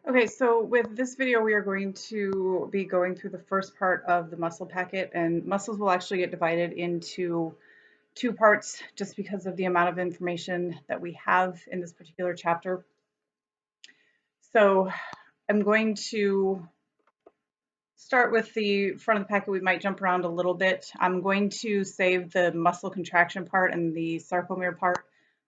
Okay, so with this video, we are going to be going through the first part of the muscle packet, and muscles will actually get divided into two parts just because of the amount of information that we have in this particular chapter. So I'm going to start with the front of the packet. We might jump around a little bit. I'm going to save the muscle contraction part and the sarcomere part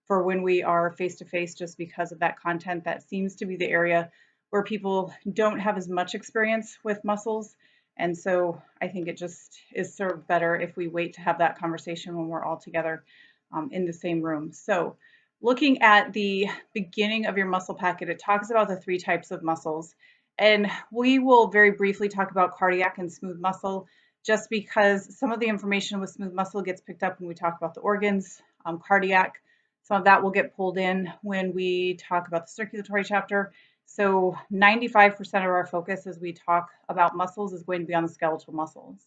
for when we are face to face, just because of that content. That seems to be the area where people don't have as much experience with muscles. And so I think it just is served better if we wait to have that conversation when we're all together in the same room. So looking at the beginning of your muscle packet, it talks about the three types of muscles. And we will very briefly talk about cardiac and smooth muscle, just because some of the information with smooth muscle gets picked up when we talk about the organs. Cardiac, some of that will get pulled in when we talk about the circulatory chapter. So 95% of our focus as we talk about muscles is going to be on the skeletal muscles.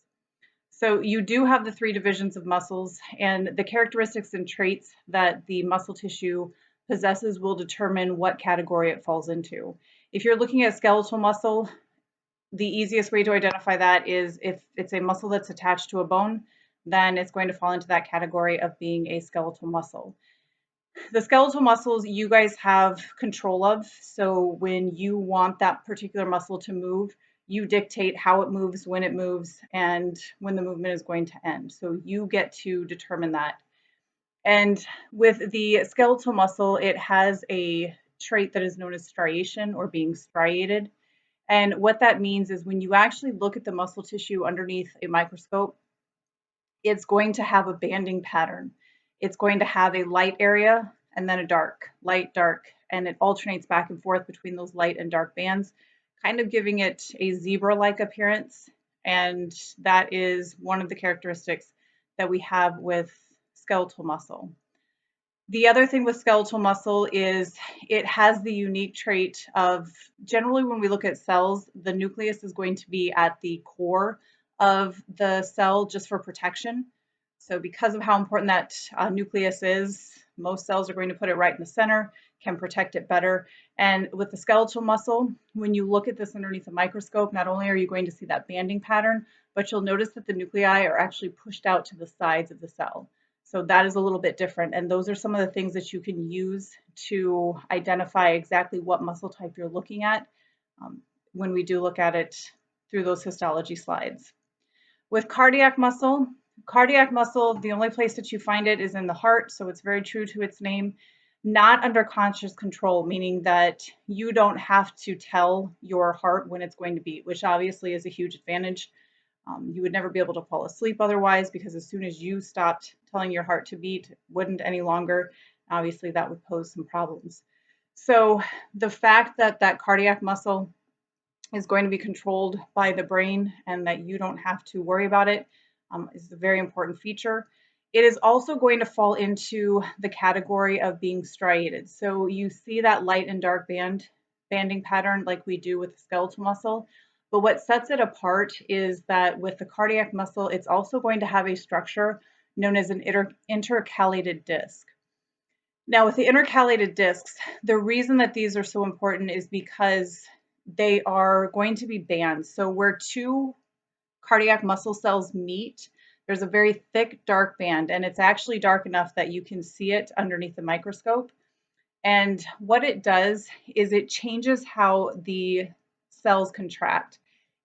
So you do have the three divisions of muscles, and the characteristics and traits that the muscle tissue possesses will determine what category it falls into. If you're looking at skeletal muscle, the easiest way to identify that is if it's a muscle that's attached to a bone, then it's going to fall into that category of being a skeletal muscle. The skeletal muscles you guys have control of. So when you want that particular muscle to move, you dictate how it moves, when it moves, and when the movement is going to end. So you get to determine that. And with the skeletal muscle, it has a trait that is known as striation or being striated. And what that means is when you actually look at the muscle tissue underneath a microscope, it's going to have a banding pattern. It's going to have a light area and then a dark, light, dark, and it alternates back and forth between those light and dark bands, kind of giving it a zebra-like appearance. And that is one of the characteristics that we have with skeletal muscle. The other thing with skeletal muscle is it has the unique trait of, generally when we look at cells, the nucleus is going to be at the core of the cell just for protection. So because of how important that nucleus is, most cells are going to put it right in the center, can protect it better. And with the skeletal muscle, when you look at this underneath a microscope, not only are you going to see that banding pattern, but you'll notice that the nuclei are actually pushed out to the sides of the cell. So that is a little bit different. And those are some of the things that you can use to identify exactly what muscle type you're looking at when we do look at it through those histology slides. With cardiac muscle, the only place that you find it is in the heart. So it's very true to its name, not under conscious control, meaning that you don't have to tell your heart when it's going to beat, which obviously is a huge advantage. You would never be able to fall asleep otherwise, because as soon as you stopped telling your heart to beat, it wouldn't any longer. Obviously, that would pose some problems. So the fact that that cardiac muscle is going to be controlled by the brain and that you don't have to worry about it is a very important feature. It is also going to fall into the category of being striated. So you see that light and dark banding pattern like we do with the skeletal muscle. But what sets it apart is that with the cardiac muscle, it's also going to have a structure known as an intercalated disc. Now, with the intercalated discs, the reason that these are so important is because they are going to be bands. So where two cardiac muscle cells meet, there's a very thick dark band, and it's actually dark enough that you can see it underneath the microscope. And what it does is it changes how the cells contract.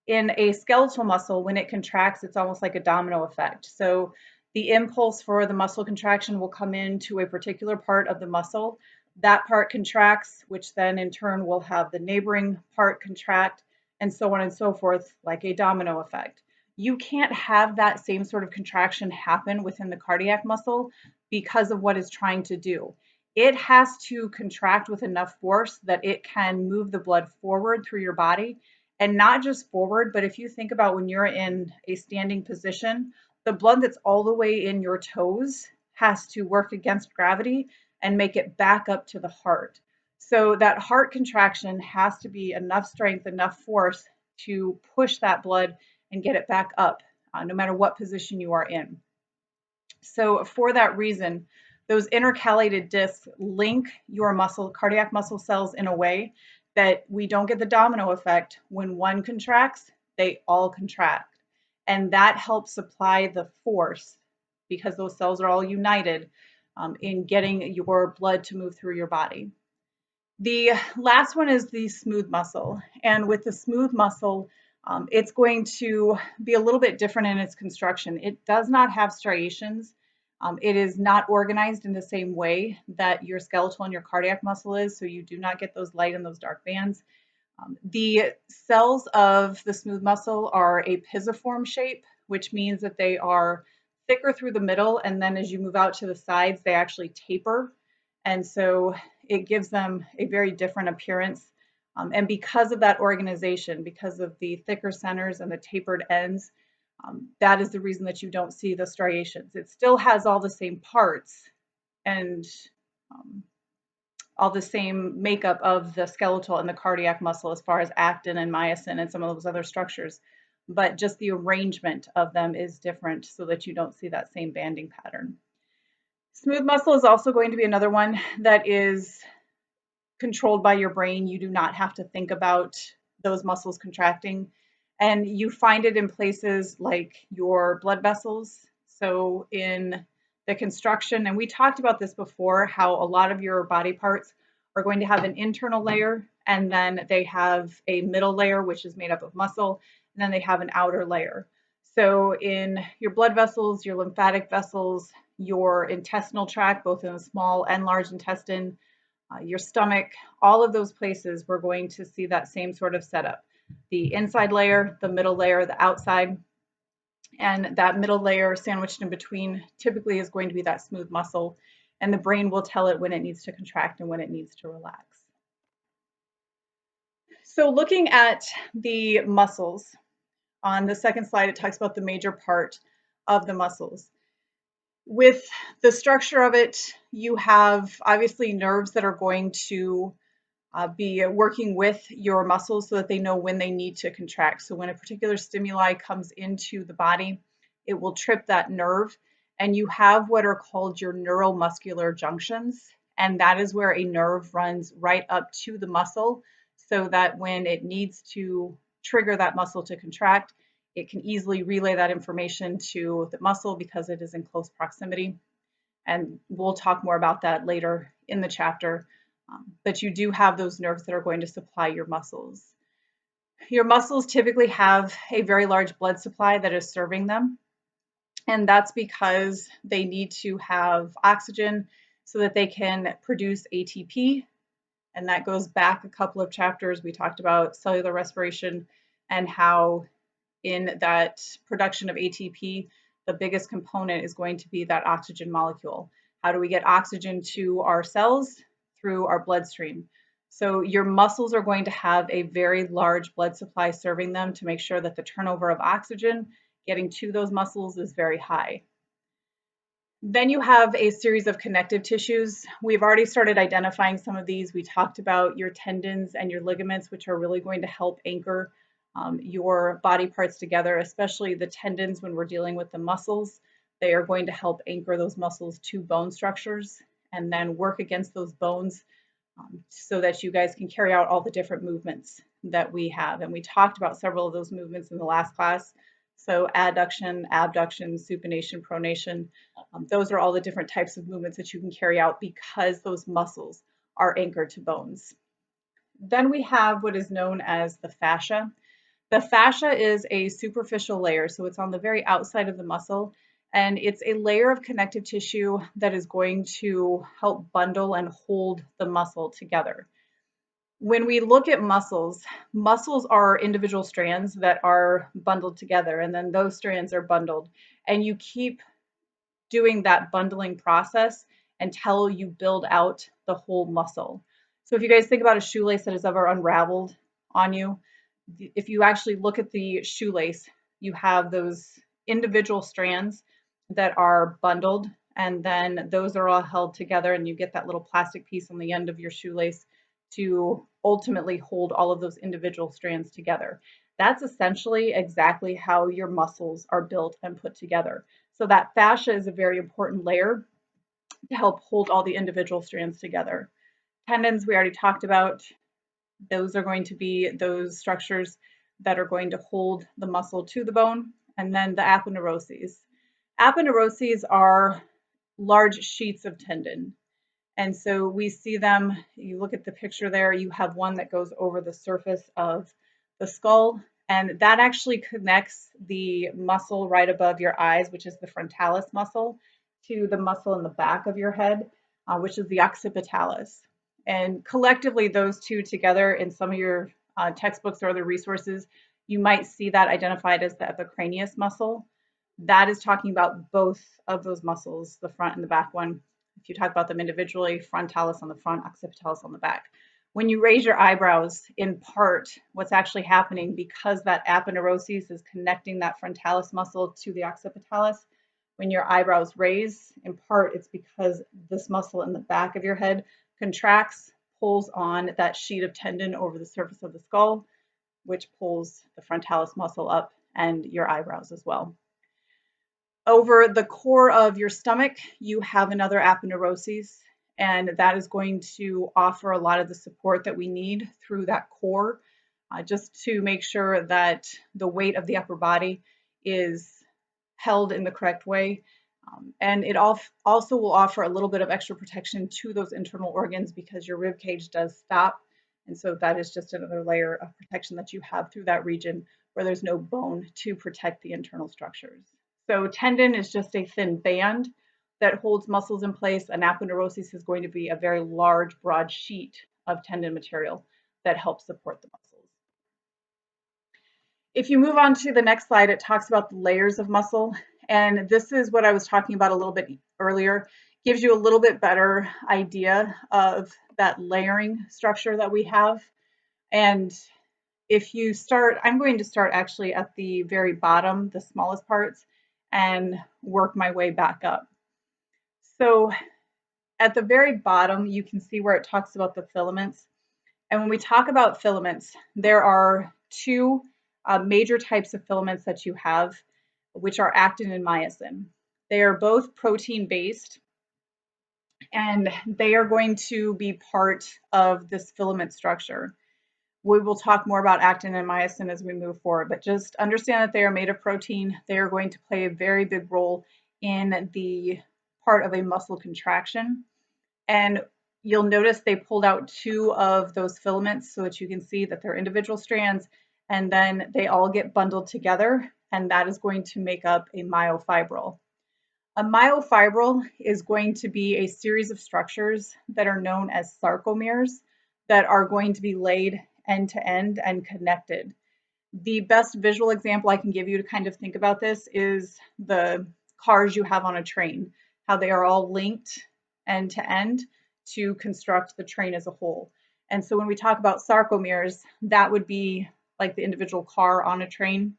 In a skeletal muscle, when it contracts, it's almost like a domino effect. So the impulse for the muscle contraction will come into a particular part of the muscle. That part contracts, which then in turn will have the neighboring part contract, and so on and so forth, like a domino effect. You can't have that same sort of contraction happen within the cardiac muscle because of what it's trying to do. It has to contract with enough force that it can move the blood forward through your body, and not just forward, but if you think about when you're in a standing position, the blood that's all the way in your toes has to work against gravity and make it back up to the heart. So that heart contraction has to be enough strength, enough force to push that blood and get it back up, no matter what position you are in. So for that reason, those intercalated discs link your cardiac muscle cells in a way that we don't get the domino effect. When one contracts, they all contract. And that helps supply the force because those cells are all united in getting your blood to move through your body. The last one is the smooth muscle. And with the smooth muscle, it's going to be a little bit different in its construction. It does not have striations. It is not organized in the same way that your skeletal and your cardiac muscle is, so you do not get those light and those dark bands. The cells of the smooth muscle are a pisiform shape, which means that they are thicker through the middle, and then as you move out to the sides, they actually taper. And so it gives them a very different appearance. And because of that organization, because of the thicker centers and the tapered ends, that is the reason that you don't see the striations. It still has all the same parts and all the same makeup of the skeletal and the cardiac muscle as far as actin and myosin and some of those other structures, but just the arrangement of them is different so that you don't see that same banding pattern. Smooth muscle is also going to be another one that is controlled by your brain. You do not have to think about those muscles contracting. And you find it in places like your blood vessels. So in the construction, and we talked about this before, how a lot of your body parts are going to have an internal layer, and then they have a middle layer, which is made up of muscle, and then they have an outer layer. So in your blood vessels, your lymphatic vessels, your intestinal tract, both in the small and large intestine, your stomach, all of those places, we're going to see that same sort of setup. The inside layer, the middle layer, the outside, and that middle layer sandwiched in between typically is going to be that smooth muscle, and the brain will tell it when it needs to contract and when it needs to relax. So looking at the muscles, on the second slide, it talks about the major part of the muscles. With the structure of it, you have obviously nerves that are going to be working with your muscles so that they know when they need to contract. So when a particular stimuli comes into the body, it will trip that nerve, and you have what are called your neuromuscular junctions, and that is where a nerve runs right up to the muscle so that when it needs to trigger that muscle to contract, it can easily relay that information to the muscle because it is in close proximity. And we'll talk more about that later in the chapter. But you do have those nerves that are going to supply your muscles. Your muscles typically have a very large blood supply that is serving them. And that's because they need to have oxygen so that they can produce ATP. And that goes back a couple of chapters. We talked about cellular respiration and how in that production of ATP, the biggest component is going to be that oxygen molecule. How do we get oxygen to our cells? Through our bloodstream. So your muscles are going to have a very large blood supply serving them to make sure that the turnover of oxygen getting to those muscles is very high. Then you have a series of connective tissues. We've already started identifying some of these. We talked about your tendons and your ligaments, which are really going to help anchor your body parts together, especially the tendons when we're dealing with the muscles. They are going to help anchor those muscles to bone structures and then work against those bones so that you guys can carry out all the different movements that we have. And we talked about several of those movements in the last class. So adduction, abduction, supination, pronation, those are all the different types of movements that you can carry out because those muscles are anchored to bones. Then we have what is known as the fascia. The fascia is a superficial layer, so it's on the very outside of the muscle, and it's a layer of connective tissue that is going to help bundle and hold the muscle together. When we look at muscles, muscles are individual strands that are bundled together, and then those strands are bundled, and you keep doing that bundling process until you build out the whole muscle. So if you guys think about a shoelace that has ever unraveled on you, if you actually look at the shoelace, you have those individual strands that are bundled, and then those are all held together, and you get that little plastic piece on the end of your shoelace to ultimately hold all of those individual strands together. That's essentially exactly how your muscles are built and put together. So that fascia is a very important layer to help hold all the individual strands together. Tendons, we already talked about. Those are going to be those structures that are going to hold the muscle to the bone. And then the aponeuroses. Aponeuroses are large sheets of tendon. And so we see them, you look at the picture there, you have one that goes over the surface of the skull, and that actually connects the muscle right above your eyes, which is the frontalis muscle, to the muscle in the back of your head, which is the occipitalis. And collectively, those two together in some of your textbooks or other resources, you might see that identified as the epicranius muscle. That is talking about both of those muscles, the front and the back one. If you talk about them individually, frontalis on the front, occipitalis on the back. When you raise your eyebrows, in part, what's actually happening, because that aponeuroses is connecting that frontalis muscle to the occipitalis, when your eyebrows raise, in part, it's because this muscle in the back of your head contracts, pulls on that sheet of tendon over the surface of the skull, which pulls the frontalis muscle up and your eyebrows as well. Over the core of your stomach, you have another aponeuroses, and that is going to offer a lot of the support that we need through that core, just to make sure that the weight of the upper body is held in the correct way. And it also will offer a little bit of extra protection to those internal organs because your rib cage does stop. And so that is just another layer of protection that you have through that region where there's no bone to protect the internal structures. So tendon is just a thin band that holds muscles in place. An aponeuroses is going to be a very large, broad sheet of tendon material that helps support the muscles. If you move on to the next slide, it talks about the layers of muscle. And this is what I was talking about a little bit earlier. Gives you a little bit better idea of that layering structure that we have. And if you start, I'm going to start actually at the very bottom, the smallest parts, and work my way back up. So at the very bottom, you can see where it talks about the filaments. And when we talk about filaments, there are two major types of filaments that you have, which are actin and myosin. They are both protein-based, and they are going to be part of this filament structure. We will talk more about actin and myosin as we move forward, but just understand that they are made of protein. They are going to play a very big role in the part of a muscle contraction. And you'll notice they pulled out two of those filaments so that you can see that they're individual strands, and then they all get bundled together, and that is going to make up a myofibril. A myofibril is going to be a series of structures that are known as sarcomeres that are going to be laid end to end and connected. The best visual example I can give you to kind of think about this is the cars you have on a train, how they are all linked end to end to construct the train as a whole. And so when we talk about sarcomeres, that would be like the individual car on a train,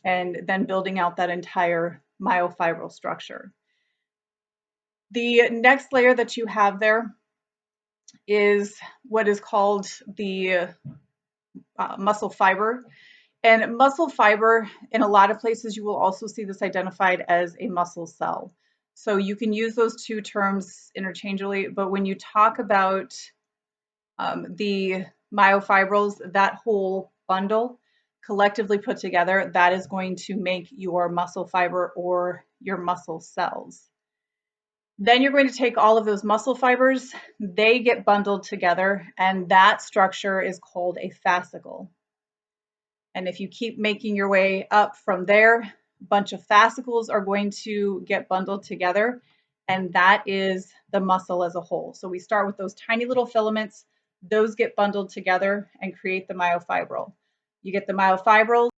and then building out that entire myofibril structure. The next layer that you have there is what is called the muscle fiber. And muscle fiber, in a lot of places, you will also see this identified as a muscle cell. So you can use those two terms interchangeably, but when you talk about the myofibrils, that whole bundle collectively put together, that is going to make your muscle fiber or your muscle cells. Then you're going to take all of those muscle fibers, they get bundled together, and that structure is called a fascicle. And if you keep making your way up from there, a bunch of fascicles are going to get bundled together, and that is the muscle as a whole. So we start with those tiny little filaments, those get bundled together and create the myofibril. You get the myofibrils,